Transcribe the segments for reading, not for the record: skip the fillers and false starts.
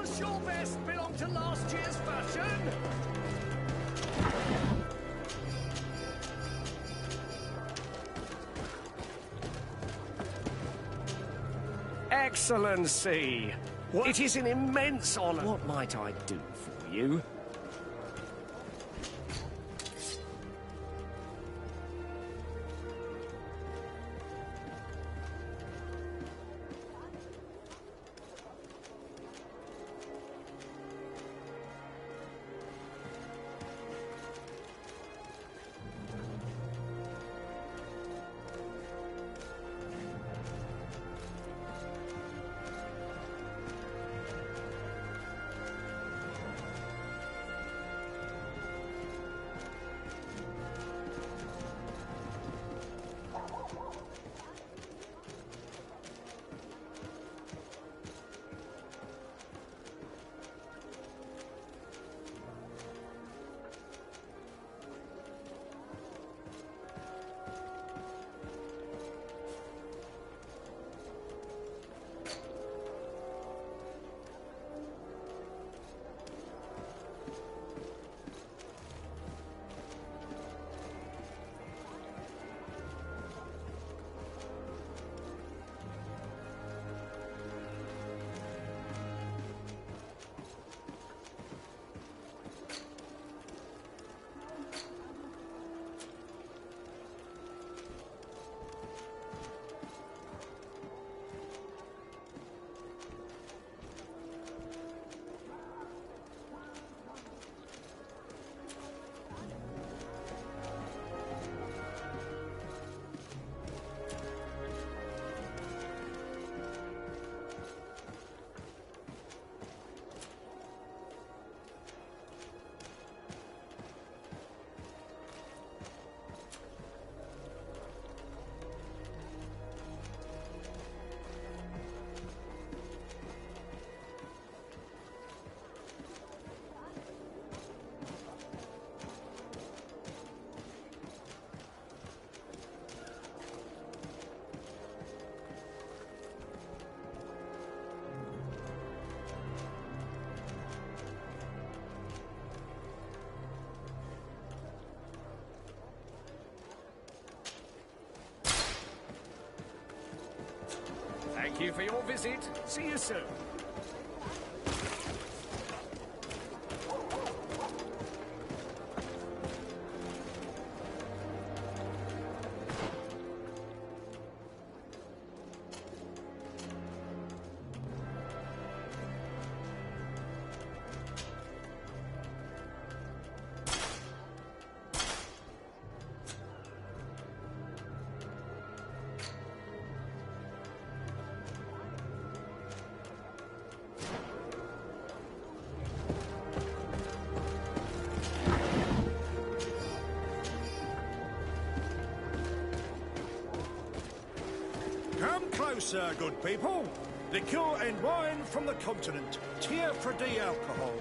Does your vest belong to last year's fashion? Excellency, it is an immense honor. What might I do for you? Thank you for your visit. See you soon. Come closer, good people. Liqueur and wine from the continent. Tier for D alcohol.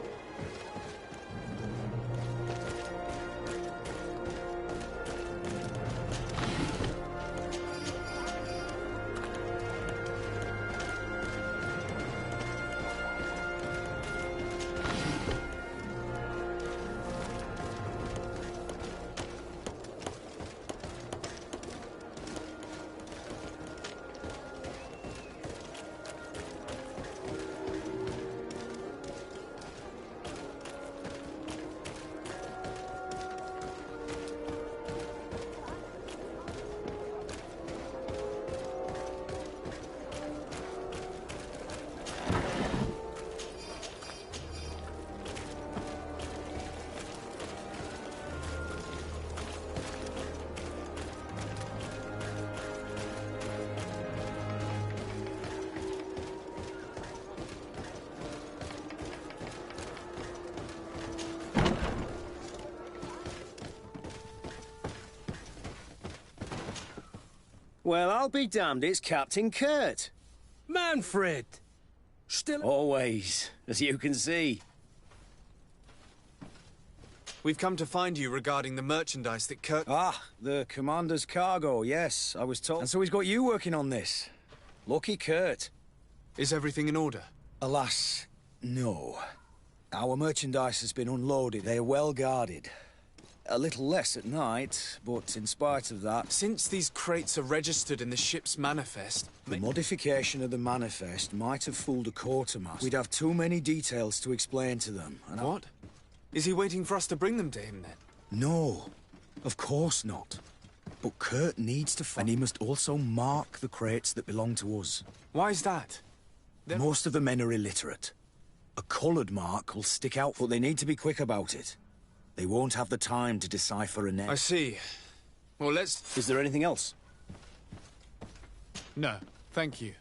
Well, I'll be damned, it's Captain Kurt. Manfred! Still... Always, as you can see. We've come to find you regarding the merchandise that Kurt... Ah, the commander's cargo, yes, I was told. And so he's got you working on this. Lucky Kurt. Is everything in order? Alas, No. Our merchandise has been unloaded. They are well guarded. A little less at night, but in spite of that... Since these crates are registered in the ship's manifest... The modification of the manifest might have fooled a quartermaster. We'd have too many details to explain to them. And What? Is he waiting for us to bring them to him, then? No, of course not. But Kurt needs to find... And he must also mark the crates that belong to us. Why is that? Most of the men are illiterate. A coloured mark will stick out, but they need to be quick about it. They won't have the time to decipher a name. I see. Well, let's... Is there anything else? No, thank you.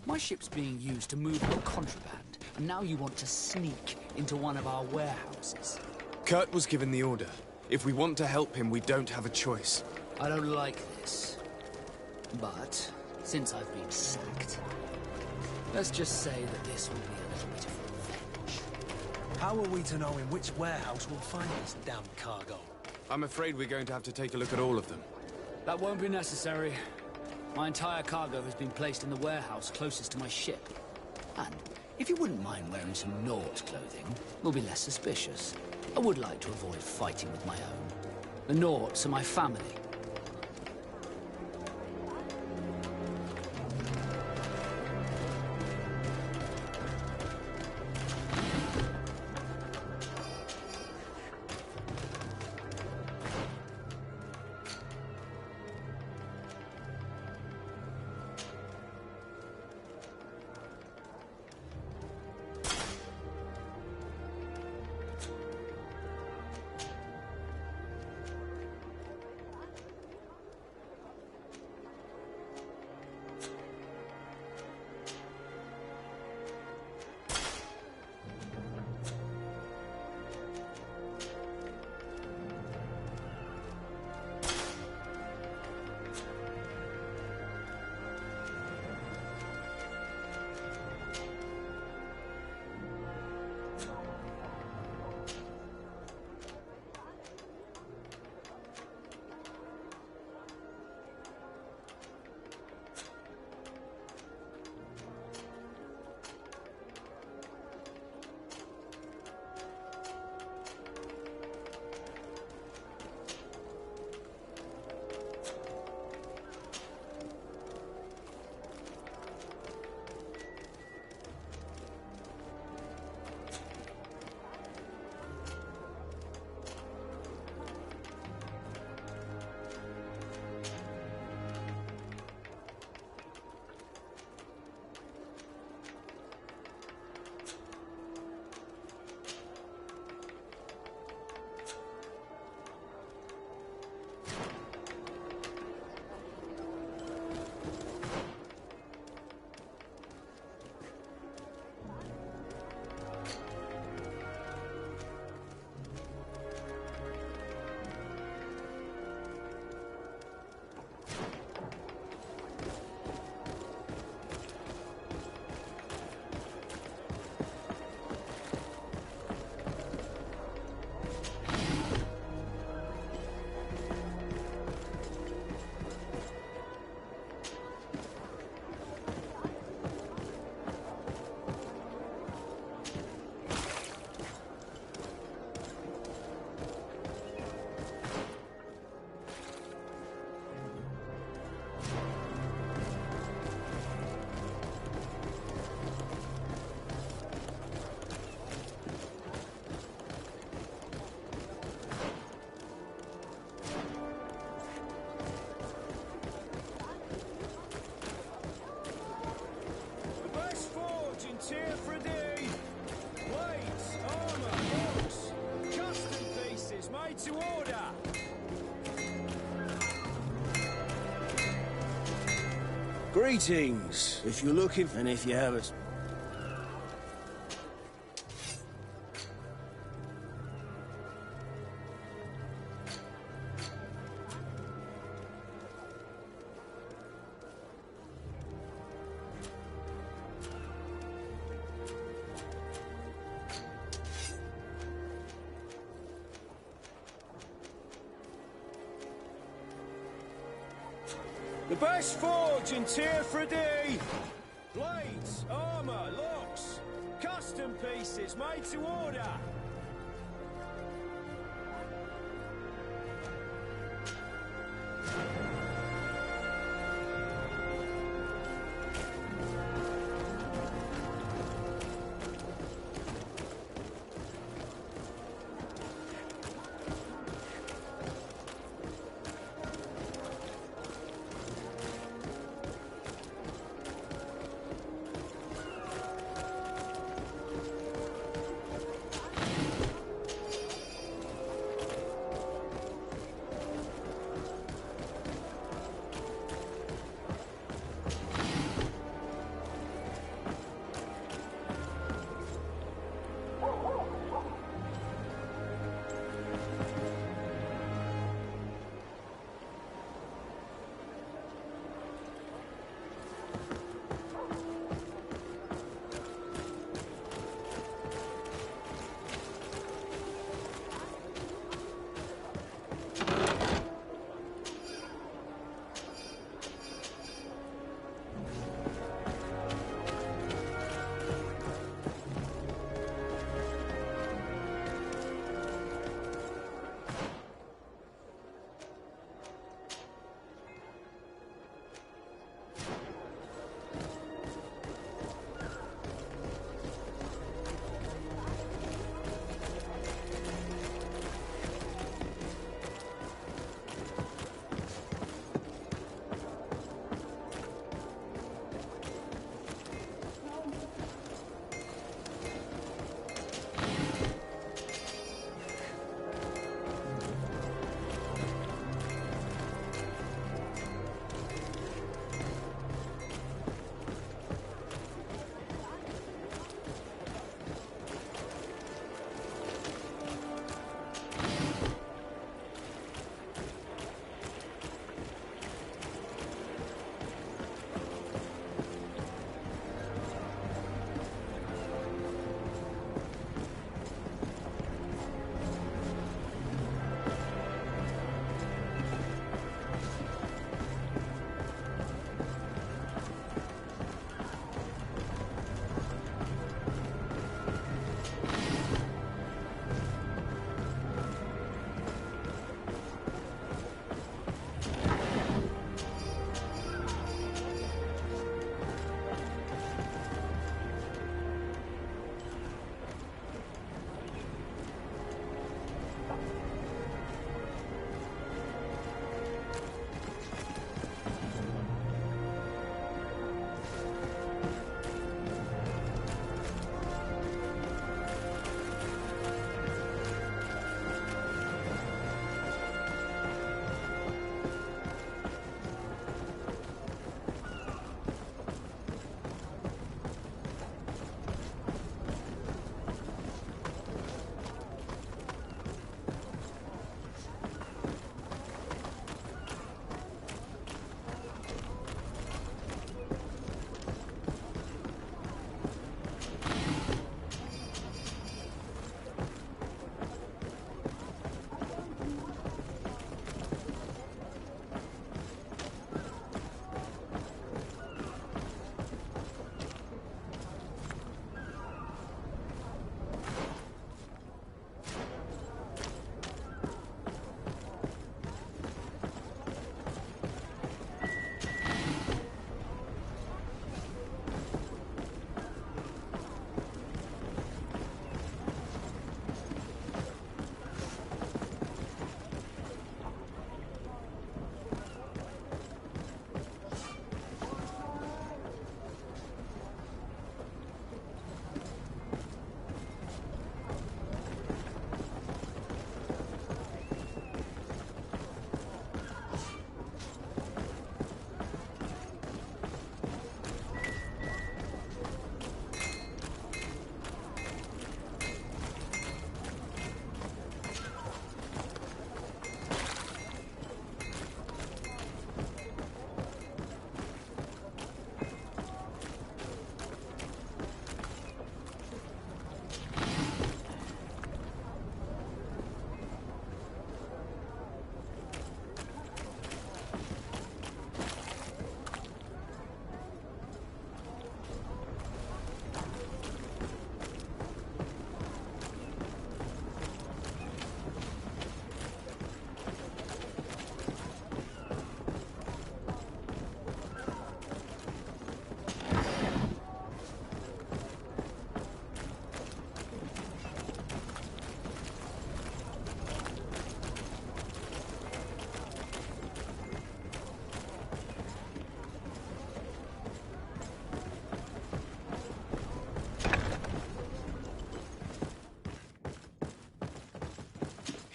My ship's being used to move your contraband, and now you want to sneak into one of our warehouses. Kurt was given the order. If we want to help him, we don't have a choice. I don't like this. But, since I've been sacked, let's just say that this will be a little bit of revenge. How are we to know in which warehouse we'll find this damn cargo? I'm afraid we're going to have to take a look at all of them. That won't be necessary. My entire cargo has been placed in the warehouse closest to my ship. And if you wouldn't mind wearing some Nort clothing, we'll be less suspicious. I would like to avoid fighting with my own. The Norts are my family. Greetings, if you're looking, and if you have a... The best forge in Tier 3D! Blades, armour, locks, custom pieces made to order!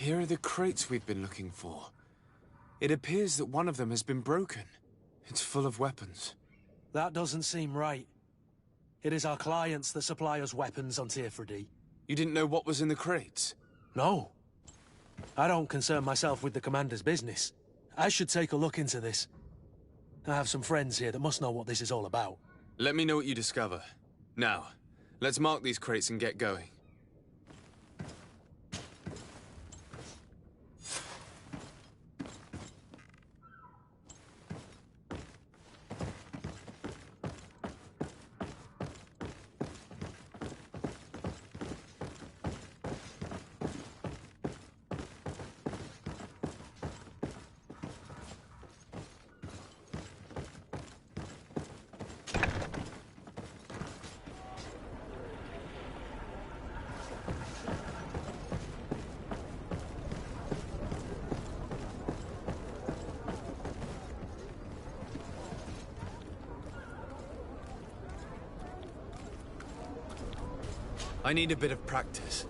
Here are the crates we've been looking for. It appears that one of them has been broken. It's full of weapons. That doesn't seem right. It is our clients that supply us weapons on Tier 3D. You didn't know what was in the crates? No. I don't concern myself with the commander's business. I should take a look into this. I have some friends here that must know what this is all about. Let me know what you discover. Now, let's mark these crates and get going. I need a bit of practice.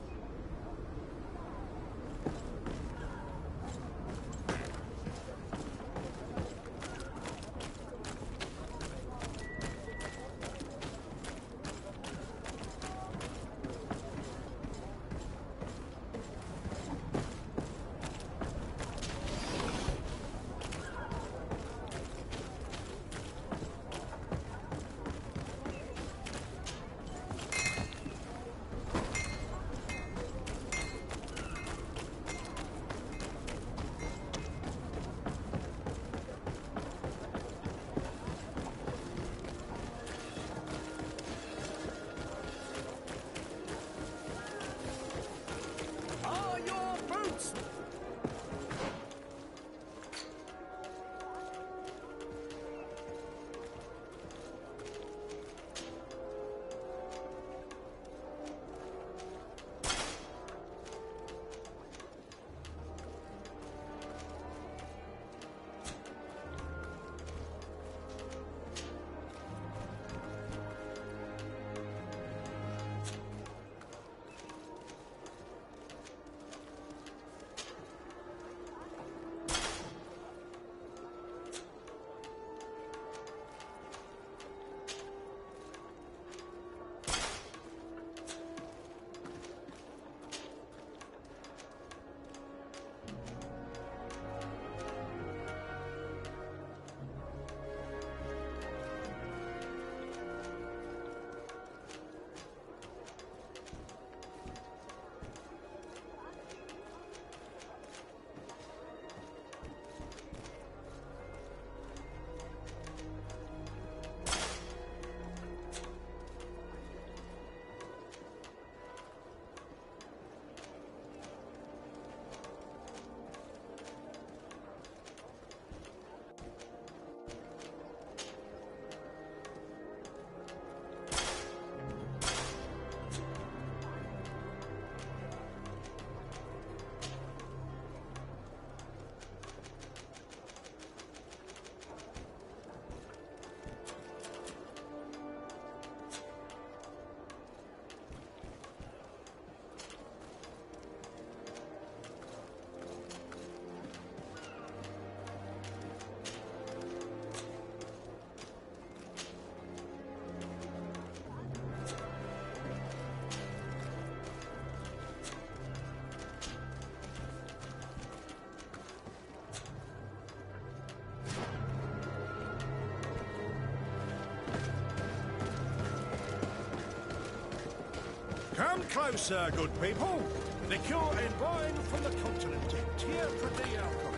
Come closer, good people. Liqueur and wine from the continent in Tier 3D alcohol.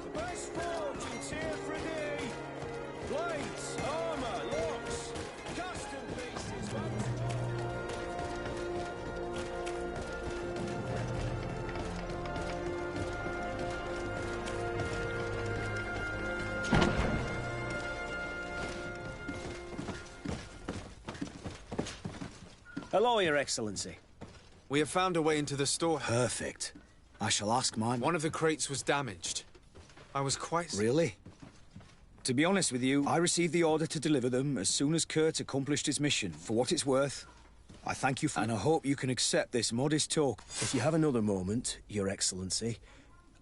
The best forge in Tier 3D. Blades, armor, locks, custom pieces, Hello, Your Excellency. We have found a way into the storehouse. Perfect. I shall ask my... One of the crates was damaged. I was quite... Really? To be honest with you, I received the order to deliver them as soon as Kurt accomplished his mission. For what it's worth, I thank you for... And I hope you can accept this modest talk. If you have another moment, Your Excellency,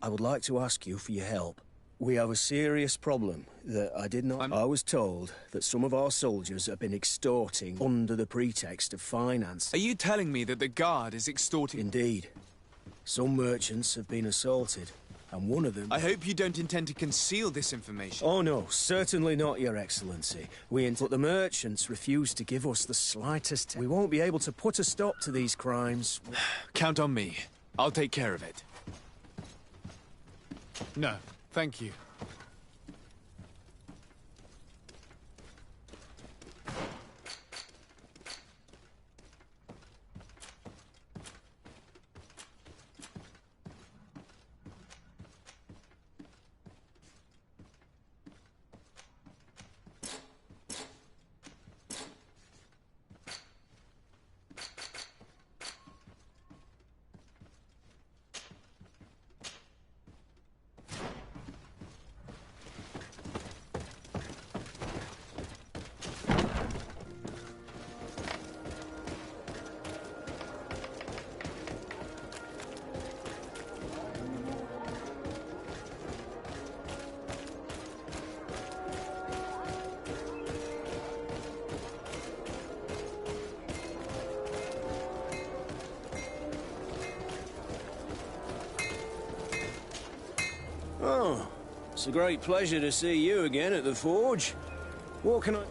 I would like to ask you for your help. We have a serious problem that I did not... I was told that some of our soldiers have been extorting under the pretext of finance. Are you telling me that the guard is extorting... Indeed. Some merchants have been assaulted, and one of them... I hope you don't intend to conceal this information. Oh no, certainly not, Your Excellency. But the merchants refuse to give us the slightest... We won't be able to put a stop to these crimes. Count on me. I'll take care of it. No, thank you. Oh, it's a great pleasure to see you again at the forge. What can I...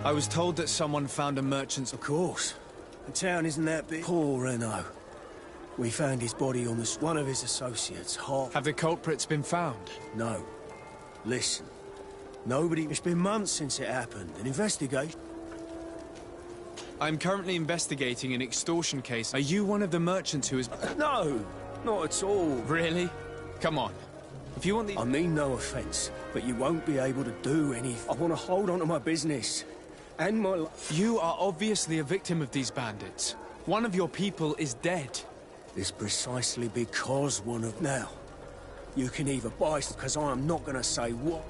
I was told that someone found a merchant's... Of course. The town isn't that big. Paul Renault. We found his body on the... One of his associates, Hart... Have the culprits been found? No. Listen. Nobody... It's been months since it happened. An investigation... I'm currently investigating an extortion case. Are you one of the merchants who is... No, not at all. Really? Come on. If you want the... I mean no offence, but you won't be able to do anything. I want to hold on to my business. And my... You are obviously a victim of these bandits. One of your people is dead. It's precisely because one of... Now, you can either buy... Because I am not going to say what...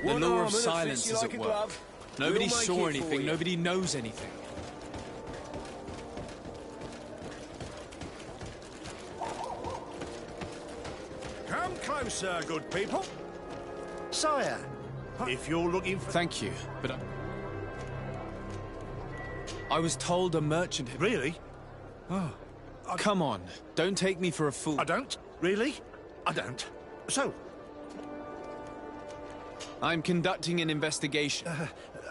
The law of silence is at work. Nobody saw anything, nobody knows anything. Come closer, good people. Sire, if you're looking for... Thank you, but I was told a merchant... Really? Oh, come on. Don't take me for a fool. I don't? Really? I don't. So? I'm conducting an investigation.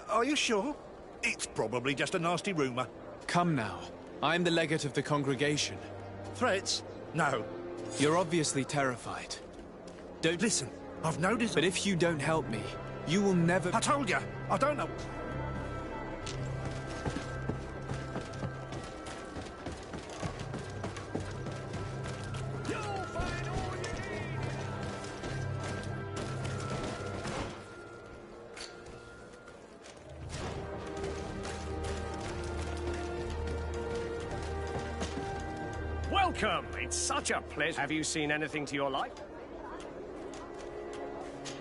Are you sure? It's probably just a nasty rumour. Come now. I'm the legate of the congregation. Threats? No. You're obviously terrified. Don't... Listen, I've noticed... But if you don't help me, you will never... I told you, I don't know... Welcome! It's such a pleasure. Have you seen anything to your like?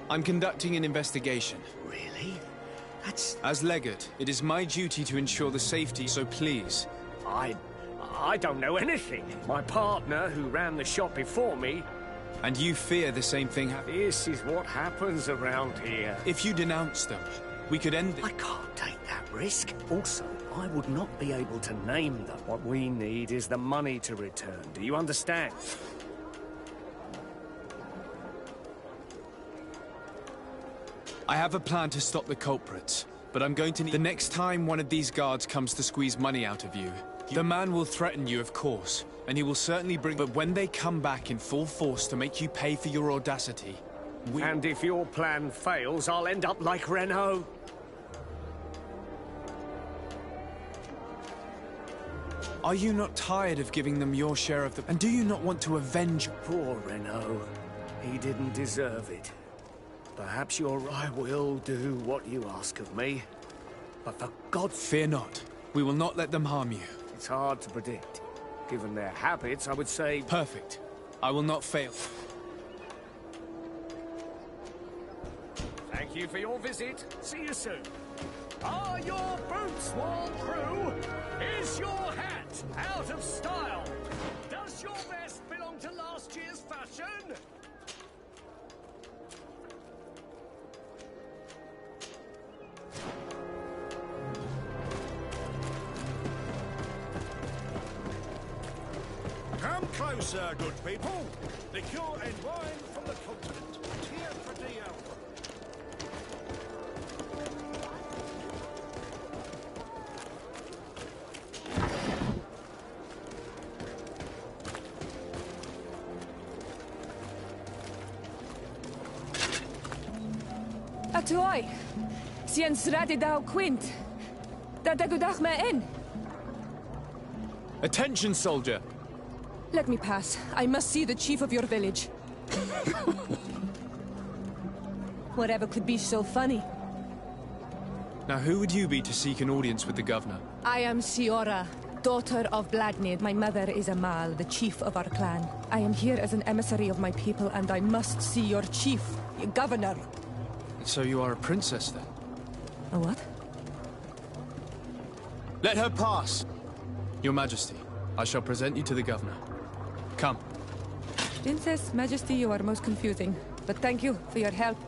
I'm conducting an investigation. Really? That's... As legate, it is my duty to ensure the safety, so please. I don't know anything. My partner, who ran the shop before me... And you fear the same thing This is what happens around here. If you denounce them, we could end it. I can't take that risk. Also, I would not be able to name them. What we need is the money to return. Do you understand? I have a plan to stop the culprits, but I'm going to need... The next time one of these guards comes to squeeze money out of you, the man will threaten you, of course, and he will certainly bring... But when they come back in full force to make you pay for your audacity... And if your plan fails, I'll end up like Renault. Are you not tired of giving them your share of the... And do you not want to avenge... Poor Renault. He didn't deserve it. Perhaps you're right. I will do what you ask of me. But for God's... Fear not. We will not let them harm you. It's hard to predict. Given their habits, I would say... Perfect. I will not fail. Thank you for your visit. See you soon. Are your boots worn through? Is your hat out of style? Does your vest belong to last year's fashion? Come closer, good people. Liqueur and wine from the continent. Tear for dear. Atoy, sien sradi dau quint. Da dagudach me in. Attention, soldier! Let me pass. I must see the chief of your village. Whatever could be so funny? Now, who would you be to seek an audience with the governor? I am Siora, daughter of Bladnid. My mother is Amal, the chief of our clan. I am here as an emissary of my people, and I must see your chief, your governor. So you are a princess, then? A what? Let her pass! Your Majesty, I shall present you to the governor. Come. Princess, Majesty, you are most confusing. But thank you for your help.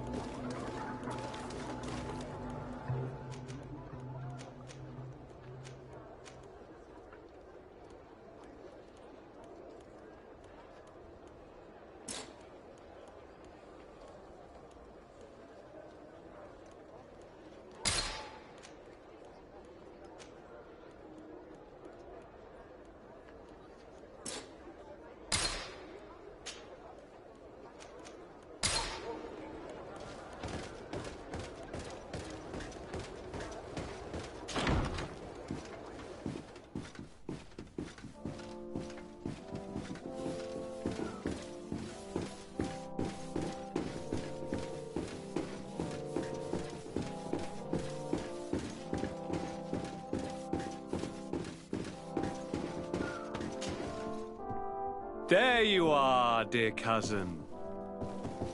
There you are, dear cousin.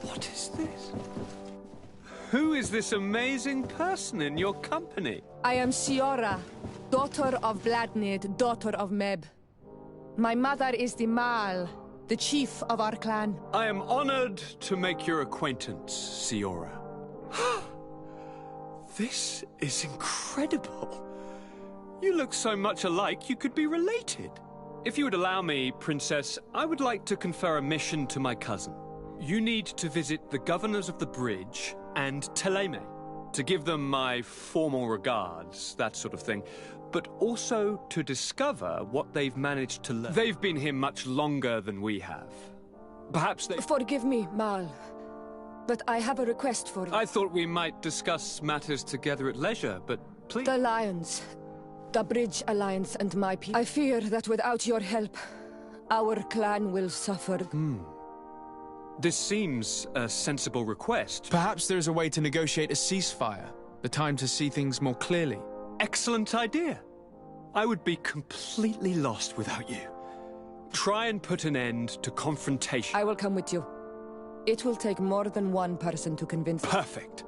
What is this? Who is this amazing person in your company? I am Siora, daughter of Bladnid, daughter of Meb. My mother is the Mal, the chief of our clan. I am honored to make your acquaintance, Siora. This is incredible. You look so much alike you could be related. If you would allow me, Princess, I would like to confer a mission to my cousin. You need to visit the governors of the bridge and Teleme, to give them my formal regards, that sort of thing, but also to discover what they've managed to learn. They've been here much longer than we have. Perhaps they... Forgive me, Mal, but I have a request for you. I thought we might discuss matters together at leisure, but please... The Lions. The Bridge Alliance and my people. I fear that without your help, our clan will suffer. This seems a sensible request. Perhaps there is a way to negotiate a ceasefire. The time to see things more clearly. Excellent idea. I would be completely lost without you. Try and put an end to confrontation. I will come with you. It will take more than one person to convince... Perfect.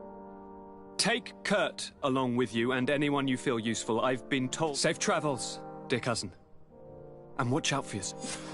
Take Kurt along with you and anyone you feel useful. I've been told... Safe travels, dear cousin. And watch out for yourself.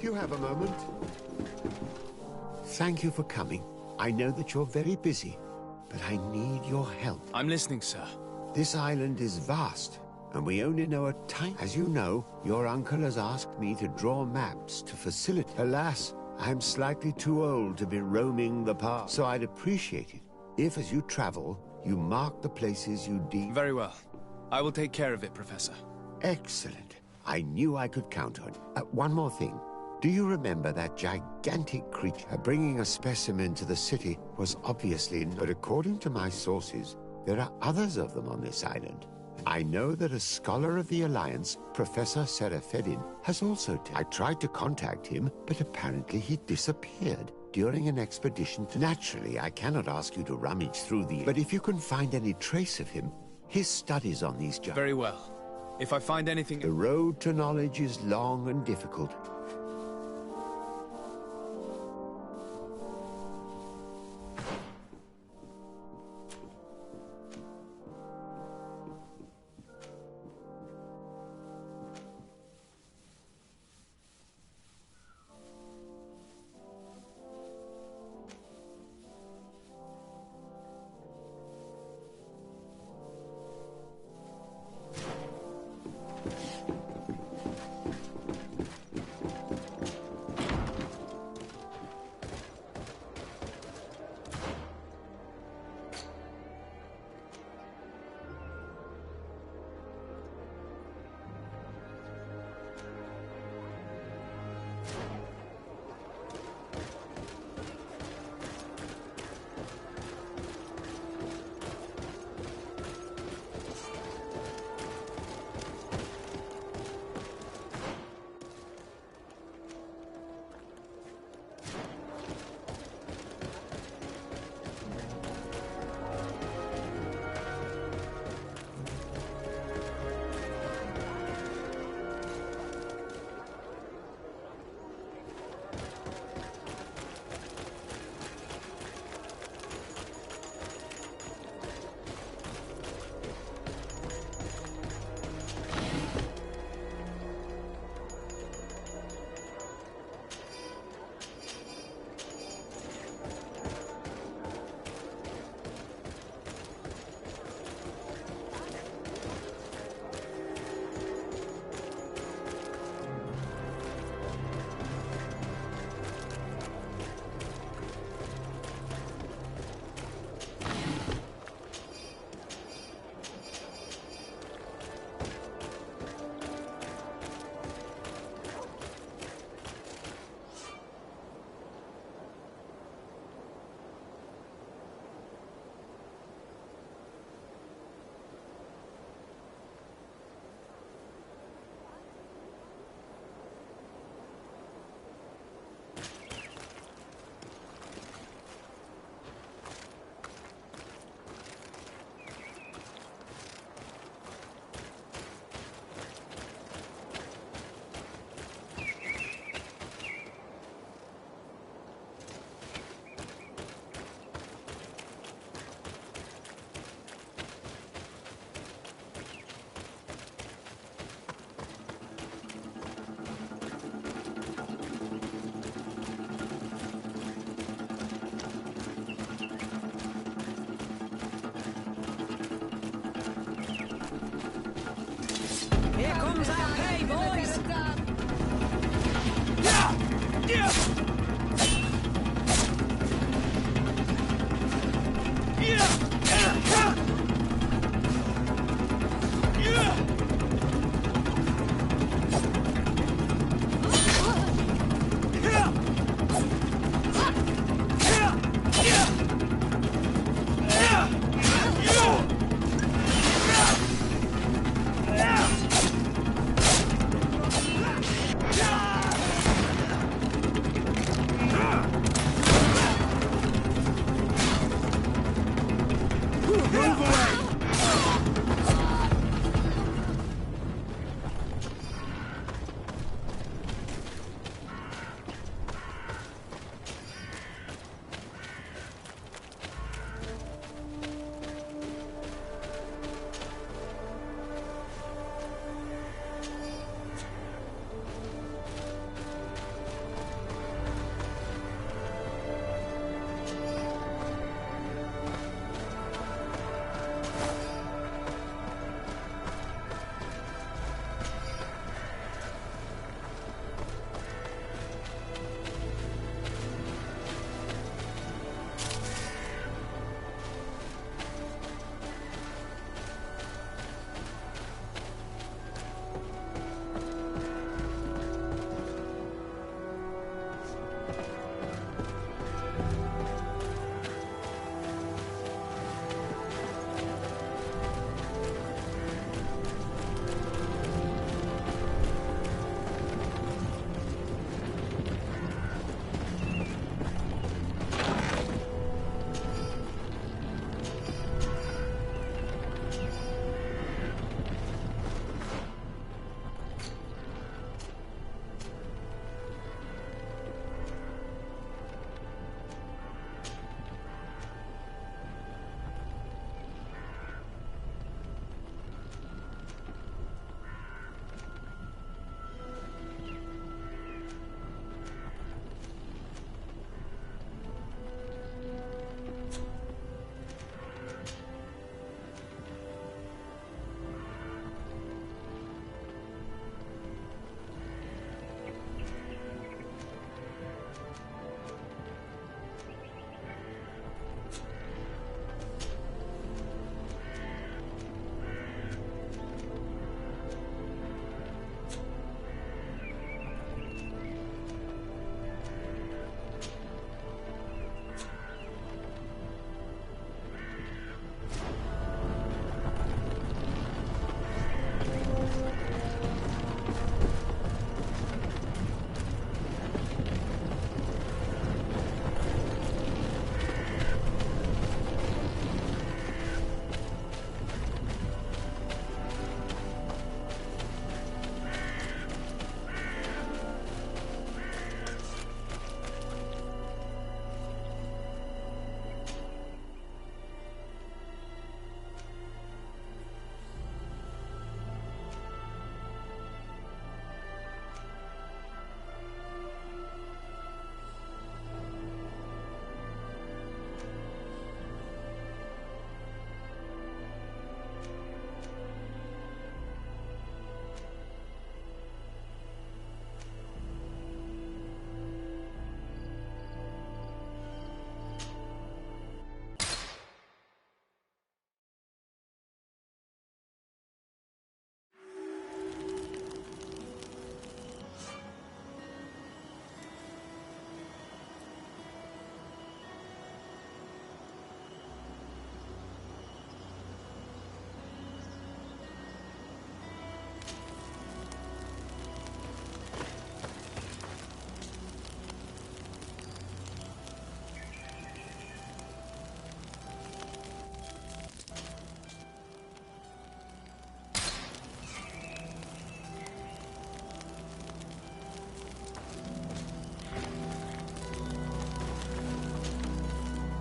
Do you have a moment? Thank you for coming. I know that you're very busy, but I need your help. I'm listening, sir. This island is vast, and we only know a tiny... As you know, your uncle has asked me to draw maps to facilitate... Alas, I'm slightly too old to be roaming the path, so I'd appreciate it if, as you travel, you mark the places you deem... Very well. I will take care of it, Professor. Excellent. I knew I could count on. One more thing. Do you remember that gigantic creature bringing a specimen to the city was obviously... But according to my sources, there are others of them on this island. I know that a scholar of the Alliance, Professor Serafedin, has also... I tried to contact him, but apparently he disappeared during an expedition to... Naturally, I cannot ask you to rummage through the... But if you can find any trace of him, his studies on these... Very well. If I find anything... The road to knowledge is long and difficult.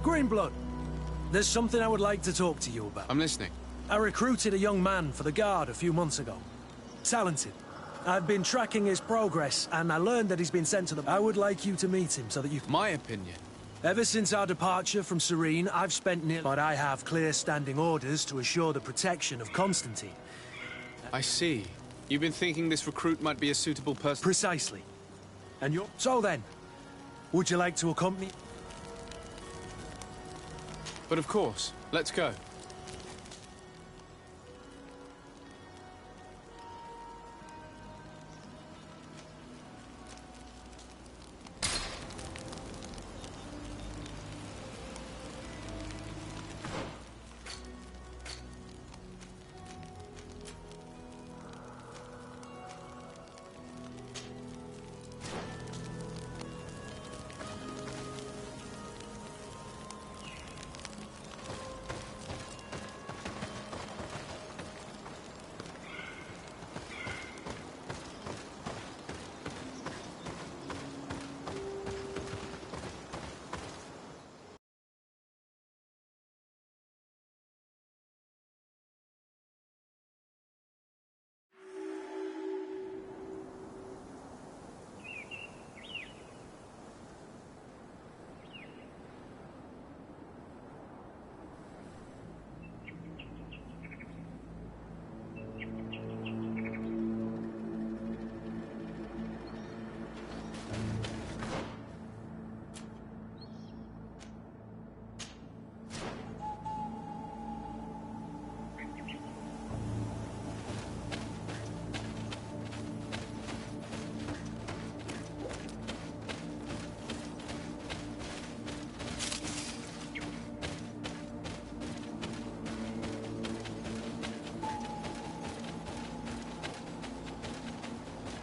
Greenblood, there's something I would like to talk to you about. I'm listening. I recruited a young man for the Guard a few months ago. Talented. I've been tracking his progress, and I learned that he's been sent to the... I would like you to meet him so that you... My opinion. Ever since our departure from Serene, I've spent near... But I have clear standing orders to assure the protection of Constantine. I see. You've been thinking this recruit might be a suitable person? Precisely. And you're... So then, would you like to accompany... But of course. Let's go.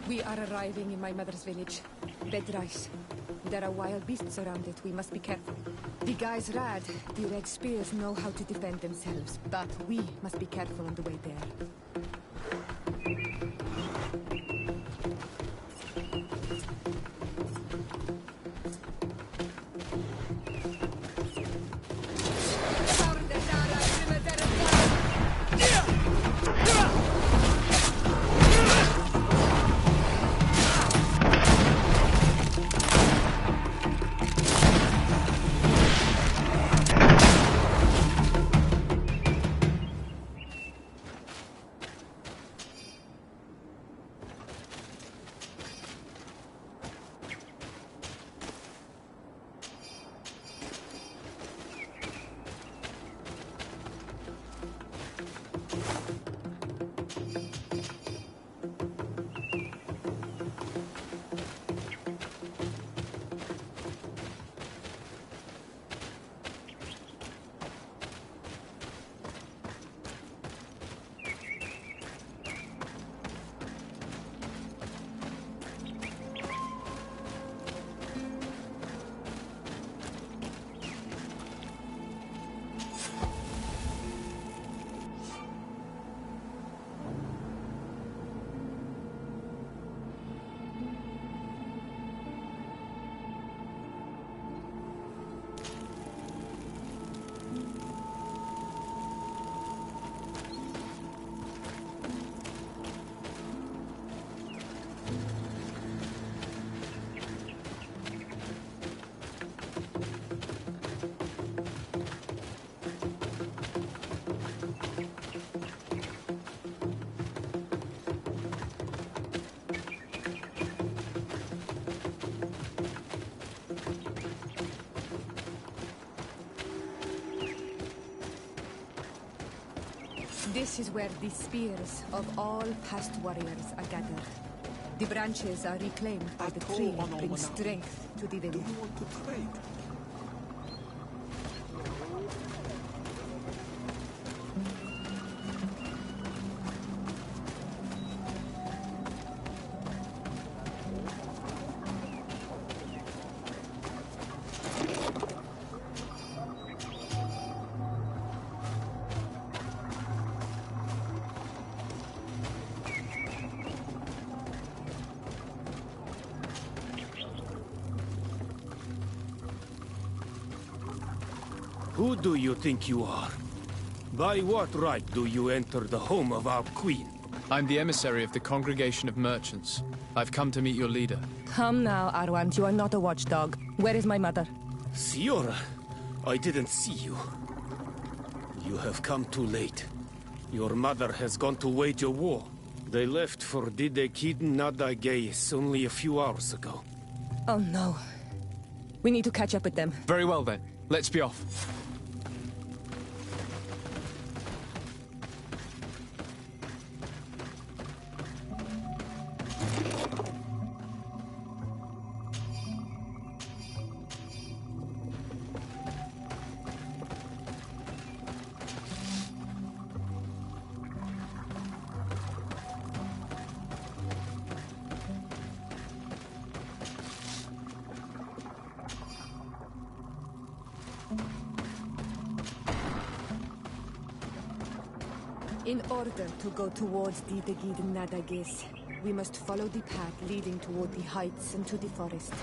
We are arriving in my mother's village, Bedrice. There are wild beasts around it. We must be careful. The guys Rad, the Red Spears, know how to defend themselves, but we must be careful on the way there. This is where the spears of all past warriors are gathered. The branches are reclaimed by the tree, bring strength to the village. Who do you think you are? By what right do you enter the home of our queen? I'm the emissary of the Congregation of Merchants. I've come to meet your leader. Come now, Arwand. You are not a watchdog. Where is my mother? Siora, I didn't see you. You have come too late. Your mother has gone to wage a war. They left for Didekiden Nadagais only a few hours ago. Oh no. We need to catch up with them. Very well then. Let's be off. In order to go towards Didegid Nadagis, we must follow the path leading toward the heights and to the forest.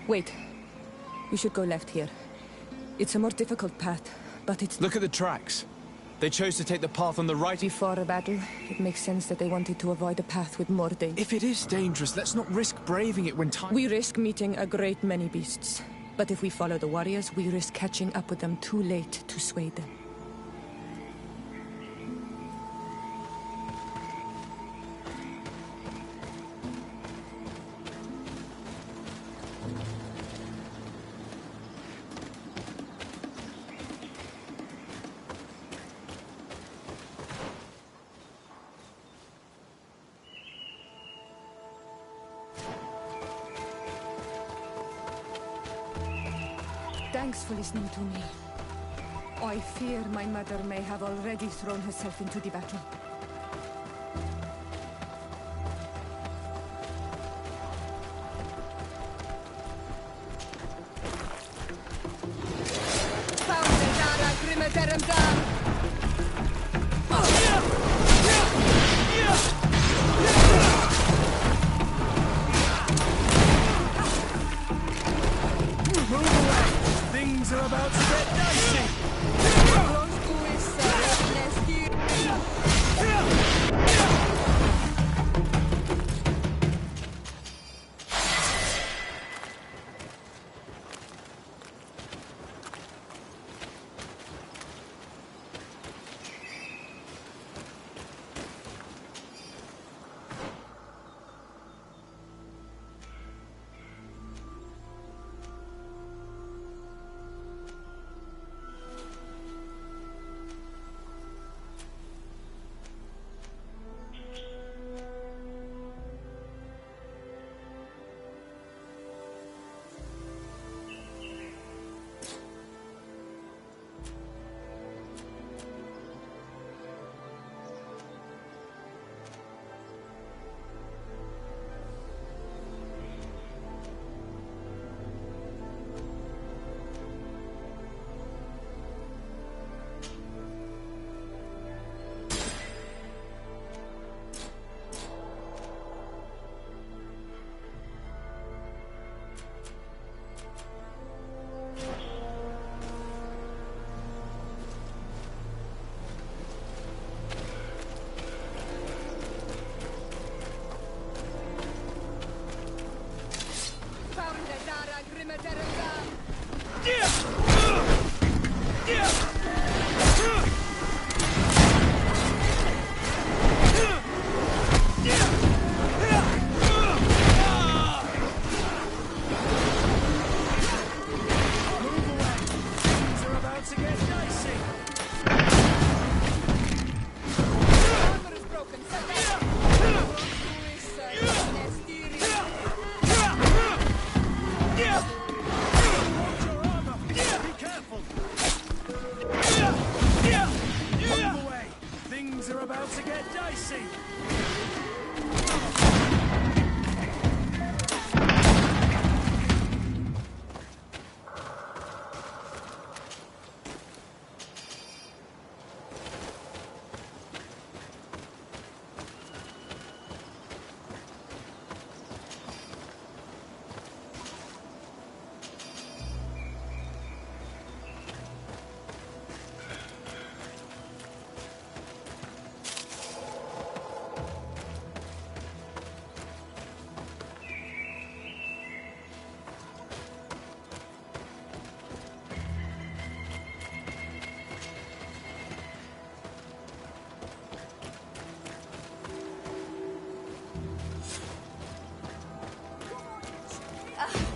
Wait. We should go left here. It's a more difficult path, but it's... Look at the tracks. They chose to take the path on the right. Before a battle, it makes sense that they wanted to avoid a path with more danger. If it is dangerous, let's not risk braving it when time... We risk meeting a great many beasts. But if we follow the warriors, we risk catching up with them too late to sway them. Thanks for listening to me. I fear my mother may have already thrown herself into the battle. Things are about to get dicey! Things are about to get dicey.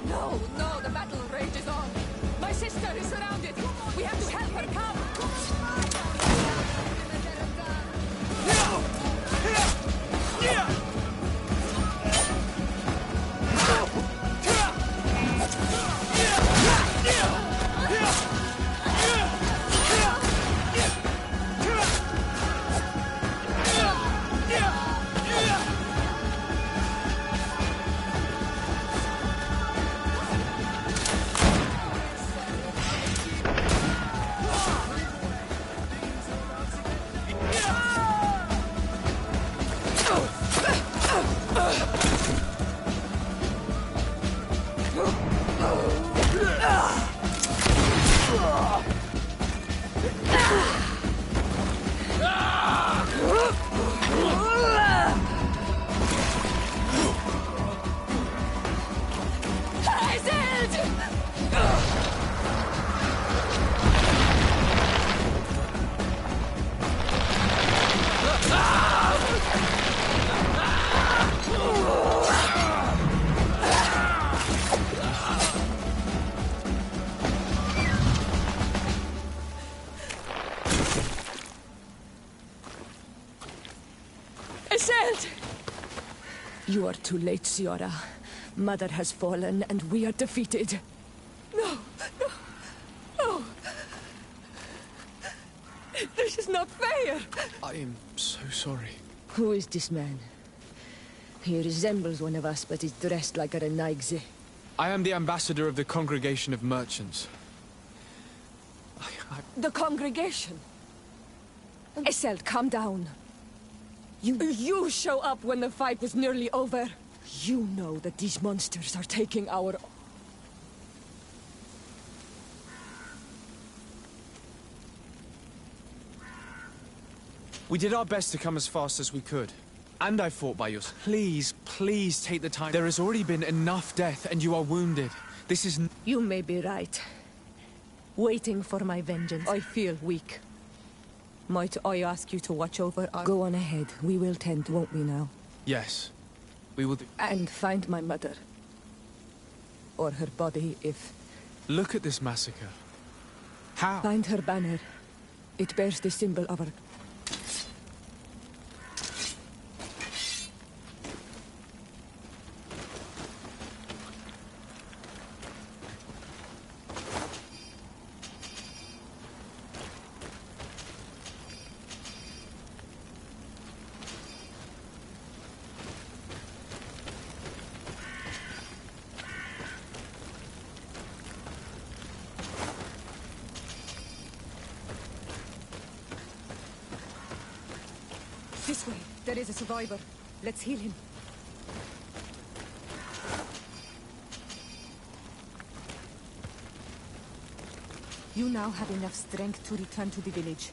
No, no, the battle rages on. My sister is surrounded. We have to help her come. You are too late, Siora. Mother has fallen, and we are defeated. No, no, no. This is not fair. I am so sorry. Who is this man? He resembles one of us, but is dressed like a Renaigze. I am the ambassador of the Congregation of Merchants. The congregation? Iselt, calm down. You show up when the fight was nearly over. You know that these monsters are taking our... We did our best to come as fast as we could. And I fought by yours. Please, please take the time. There has already been enough death, and you are wounded. This is... You may be right. Waiting for my vengeance, I feel weak. Might I ask you to watch over our... Go on ahead. We will tend, won't we now? Yes. We will do... And find my mother. Or her body, if... Look at this massacre. How? Find her banner. It bears the symbol of her... This way. There is a survivor. Let's heal him. You now have enough strength to return to the village.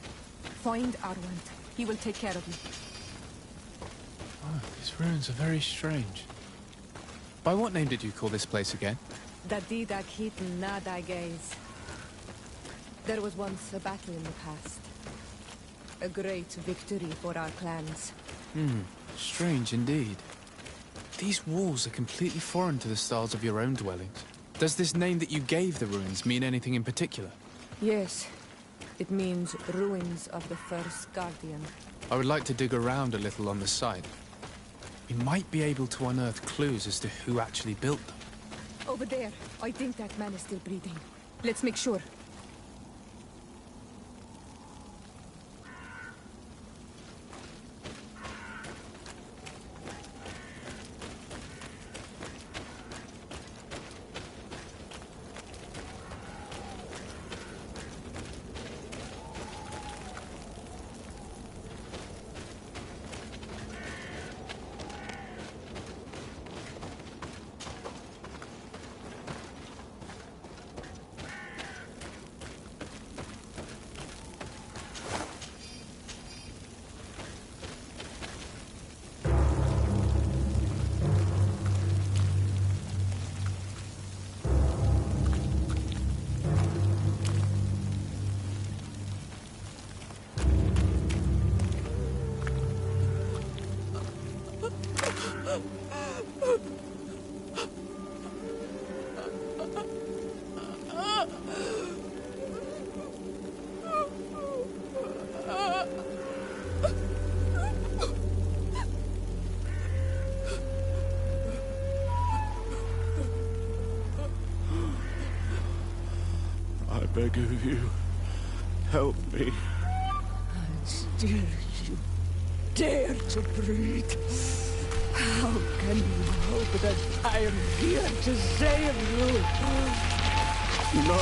Find Arwand. He will take care of you. Oh, these ruins are very strange. By what name did you call this place again? Dadida Keaton Nada Gaze. There was once a battle in the past. A great victory for our clans. Strange indeed. These walls are completely foreign to the styles of your own dwellings. Does this name that you gave the ruins mean anything in particular? Yes. It means ruins of the first Guardian. I would like to dig around a little on the site. We might be able to unearth clues as to who actually built them. Over there. I think that man is still breathing. Let's make sure. I beg of you, help me. And still you dare to breathe. How can you hope that I am here to save you? No,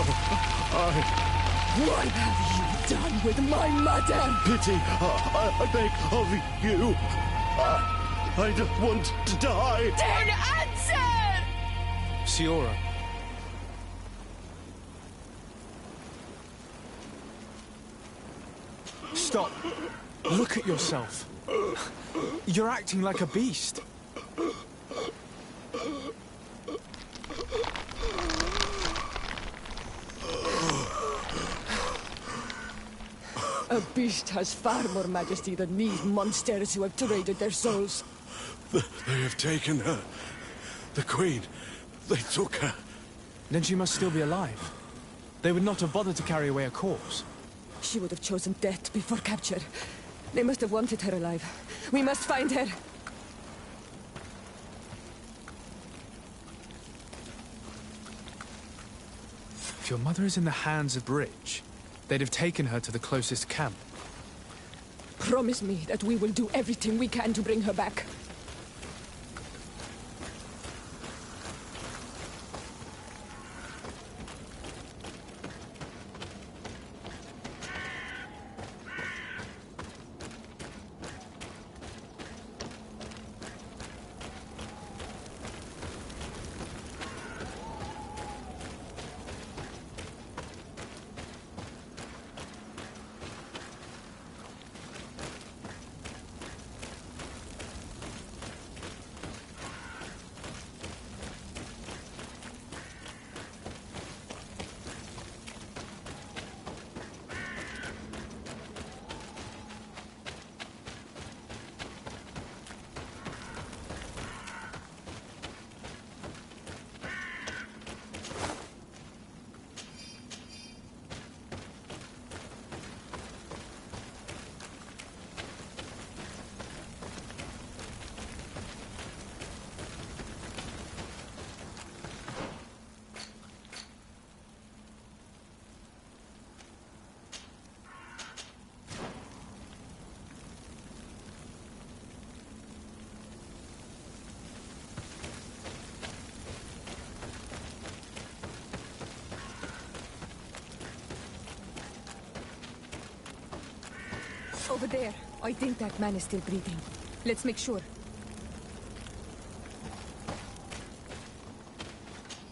What have you done with my mother? Pity, I beg of you. I don't want to die. Then answer! Siora. Stop. Look at yourself. You're acting like a beast. A beast has far more majesty than these monsters who have traded their souls. They have taken her. The Queen. They took her. Then she must still be alive. They would not have bothered to carry away a corpse. She would have chosen death before capture. They must have wanted her alive. We must find her. If your mother is in the hands of Bridge, they'd have taken her to the closest camp. Promise me that we will do everything we can to bring her back. Over there. I think that man is still breathing. Let's make sure.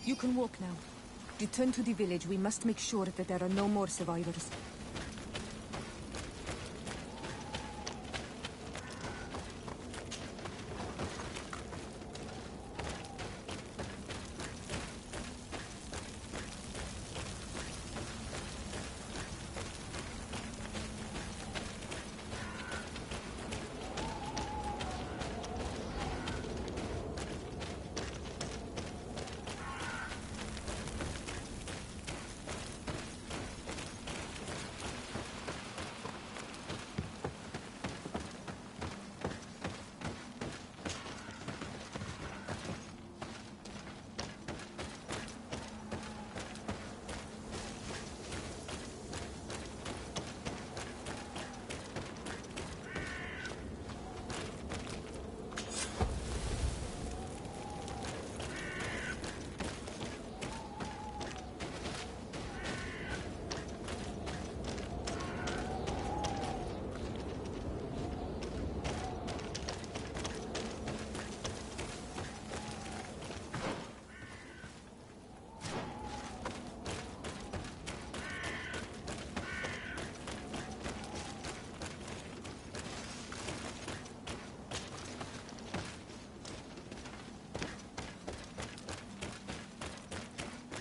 You can walk now. Return to the village. We must make sure that there are no more survivors.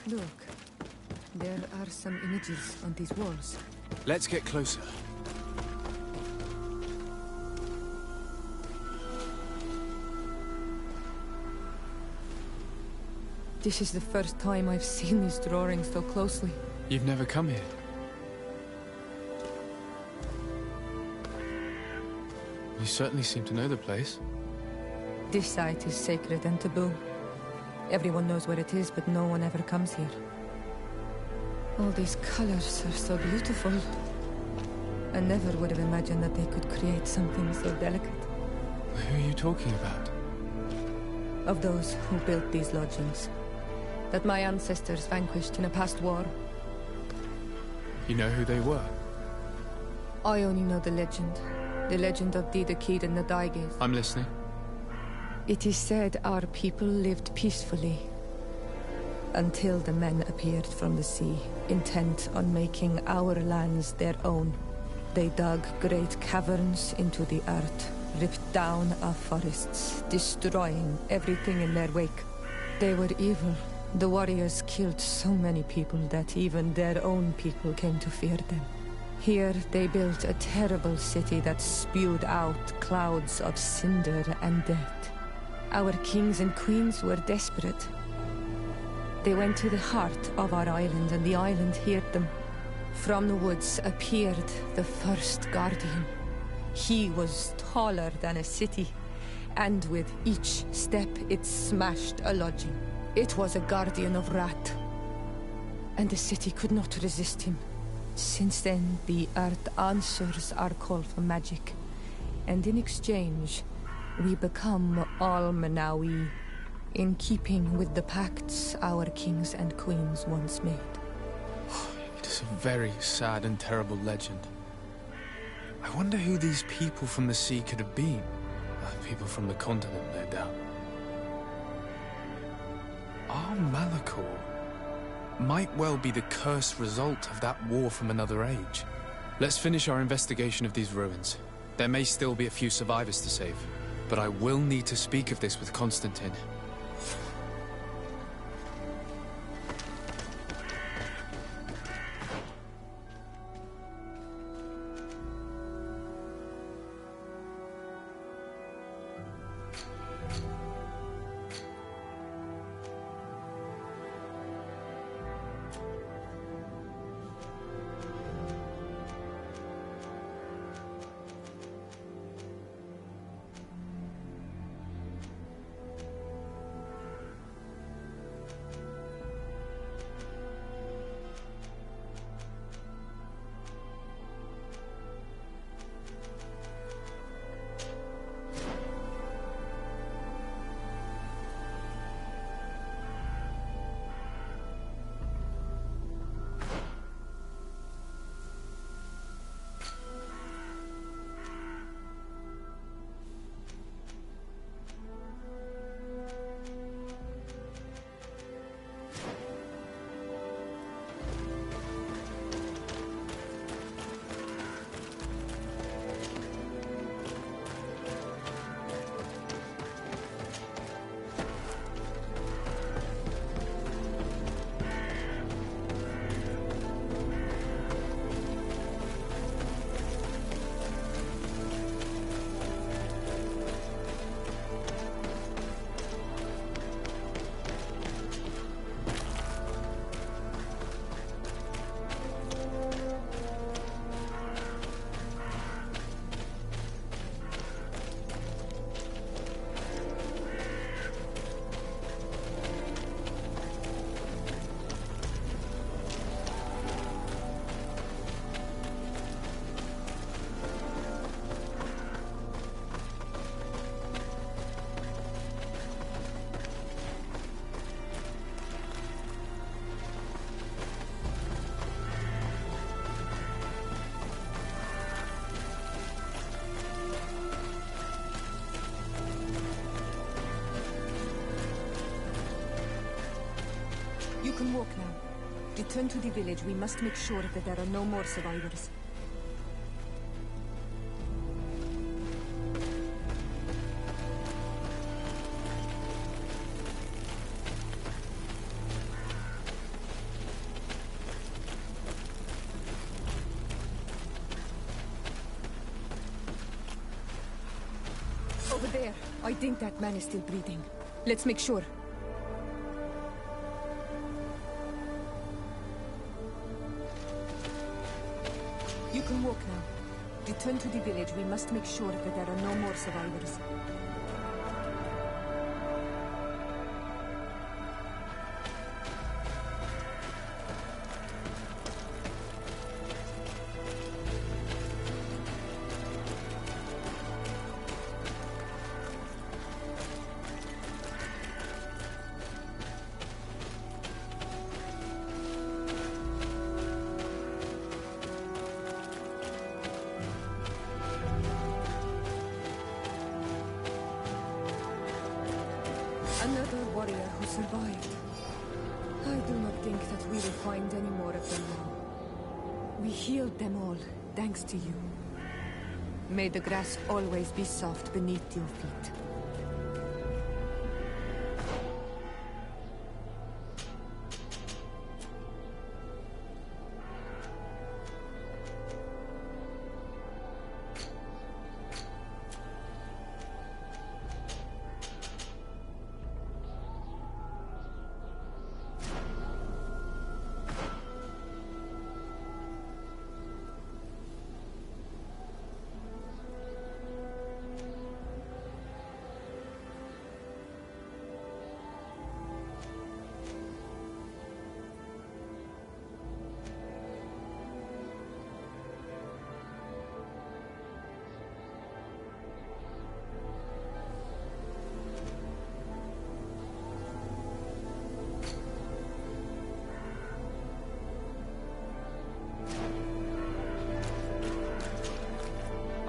Look, there are some images on these walls. Let's get closer. This is the first time I've seen these drawings so closely. You've never come here? You certainly seem to know the place. This site is sacred and taboo. Everyone knows where it is, but no one ever comes here. All these colors are so beautiful. I never would have imagined that they could create something so delicate. Who are you talking about? Of those who built these lodgings. That my ancestors vanquished in a past war. You know who they were? I only know the legend. The legend of Didakid and the Daiges. I'm listening. It is said our people lived peacefully. Until the men appeared from the sea, intent on making our lands their own. They dug great caverns into the earth, ripped down our forests, destroying everything in their wake. They were evil. The warriors killed so many people that even their own people came to fear them. Here they built a terrible city that spewed out clouds of cinder and death. Our kings and queens were desperate. They went to the heart of our island, and the island heard them. From the woods appeared the first guardian. He was taller than a city, and with each step it smashed a lodging. It was a guardian of Rat, and the city could not resist him. Since then, the earth answers our call for magic, and in exchange, we become Almanawi, in keeping with the pacts our kings and queens once made. It is a very sad and terrible legend. I wonder who these people from the sea could have been. People from the continent, no doubt. Our Malachor might well be the cursed result of that war from another age. Let's finish our investigation of these ruins. There may still be a few survivors to save, but I will need to speak of this with Constantine. You can walk now. Return to the village. We must make sure that there are no more survivors. Over there. I think that man is still breathing. Let's make sure. can walk now. Return to the village. We must make sure that there are no more survivors. Another warrior who survived. I do not think that we will find any more of them now. We healed them all, thanks to you. May the grass always be soft beneath your feet.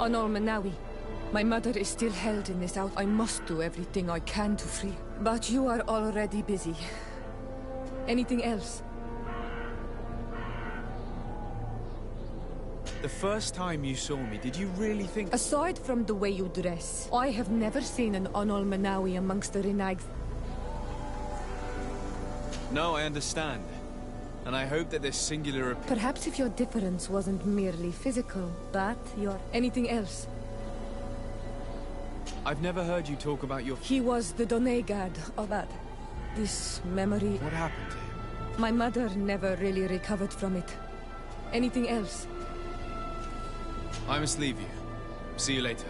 Honor Manawi. My mother is still held in this out. I must do everything I can to free her. But you are already busy. Anything else? The first time you saw me, did you really think... Aside from the way you dress, I have never seen an Onol Manawi amongst the Renags. No, I understand. And I hope that this singular... Perhaps if your difference wasn't merely physical, but your... Anything else? I've never heard you talk about your... He was the Donegad of that. This memory... What happened to him? My mother never really recovered from it. Anything else? I must leave you. See you later.